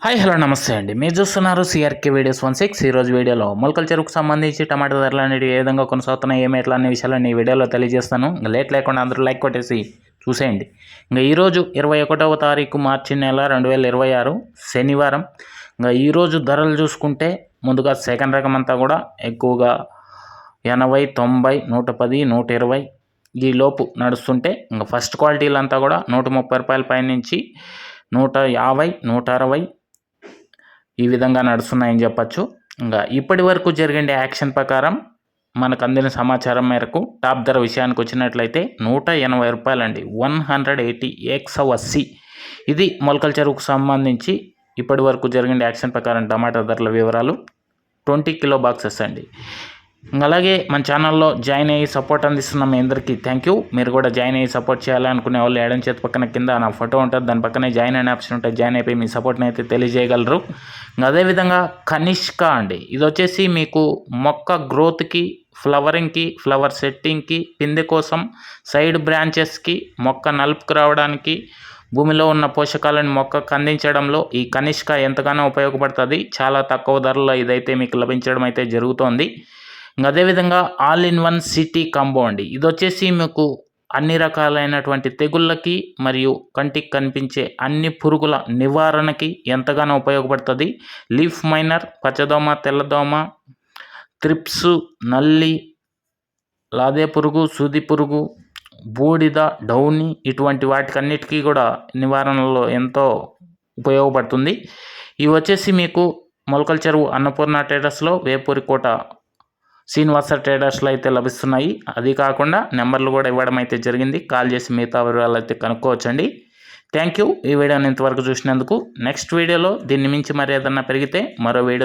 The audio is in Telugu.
హాయ్ హలో నమస్తే అండి. మీరు చూస్తున్నారు సిఆర్కే వీడియోస్ 16. ఈరోజు వీడియోలో మొలకల చెరుకు సంబంధించి టమాటా ధరలు అనేవి ఏ విధంగా కొనసాగుతున్నాయి, ఏమి ఎట్లా అనే విషయాలు ఈ వీడియోలో తెలియజేస్తాను. ఇంకా లేట్ లేకుండా అందరూ లైక్ కొట్టేసి చూసేయండి. ఇంకా ఈరోజు 21వ తారీఖు మార్చి నెల 2026 శనివారం. ఇంకా ఈరోజు ధరలు చూసుకుంటే ముందుగా సెకండ్ రకం అంతా కూడా ఎక్కువగా 80, 90, 110, 120 ఈ లోపు నడుస్తుంటే, ఇంకా ఫస్ట్ క్వాలిటీలంతా కూడా 130 రూపాయల పై నుంచి 150, 160 ఈ విధంగా నడుస్తున్నాయని చెప్పచ్చు. ఇంకా ఇప్పటి వరకు జరిగిన యాక్షన్ ప్రకారం మనకు అందిన సమాచారం మేరకు టాప్ ధర విషయానికి వచ్చినట్లయితే 180 రూపాయలండి. 180 XC. ఇది మొలకల చెరువుకు సంబంధించి ఇప్పటి వరకు జరిగిన యాక్షన్ ప్రకారం టమాటా ధరల వివరాలు. 20 కిలో బాక్సెస్ అండి. అలాగే మన ఛానల్లో జాయిన్ అయ్యి సపోర్ట్ అందిస్తున్న మీ అందరికీ థ్యాంక్ యూ. మీరు కూడా జాయిన్ అయ్యి సపోర్ట్ చేయాలనుకునే వాళ్ళు ఎడం చేతి పక్కన కింద నా ఫోటో ఉంటుంది, దాని పక్కనే జాయిన్ అనే ఆప్షన్ ఉంటుంది. జాయిన్ అయిపోయి మీ సపోర్ట్ని అయితే తెలియజేయగలరు. అదేవిధంగా కనిష్క అండి, ఇది వచ్చేసి మీకు మొక్క గ్రోత్కి, ఫ్లవరింగ్కి, ఫ్లవర్ సెట్టింగ్కి, పిందె కోసం, సైడ్ బ్రాంచెస్కి, మొక్క నలుపుకు రావడానికి, భూమిలో ఉన్న పోషకాలను మొక్కకు అందించడంలో ఈ కనిష్క ఎంతగానో ఉపయోగపడుతుంది. చాలా తక్కువ ధరలో ఇదైతే మీకు లభించడం అయితే జరుగుతోంది. అదేవిధంగా all in one city combo అండి, ఇది వచ్చేసి మీకు అన్ని రకాలైనటువంటి తెగుళ్ళకి మరియు కంటికి కనిపించే అన్ని పురుగుల నివారణకి ఎంతగానో ఉపయోగపడుతుంది. లీఫ్ మైనర్, పచ్చదోమ, తెల్లదోమ, త్రిప్స్, నల్లి, లాదే పురుగు, సూది పురుగు, బూడిద, డౌని ఇటువంటి వాటికన్నిటికీ కూడా నివారణలో ఎంతో ఉపయోగపడుతుంది. ఇవి వచ్చేసి మీకు మొలకల చెరువు అన్నపూర్ణ ట్రేడర్స్లో, వేపూరికోట శ్రీనివాస ట్రేడర్స్లో అయితే లభిస్తున్నాయి. అది కాకుండా నెంబర్లు కూడా ఇవ్వడం అయితే జరిగింది. కాల్ చేసి మిగతా వివరాలు అయితే కనుక్కోవచ్చండి. థ్యాంక్ యూ ఈ వీడియోని ఇంతవరకు చూసినందుకు. నెక్స్ట్ వీడియోలో దీన్ని మించి మరి ఏదన్నా పెరిగితే మరో వీడియో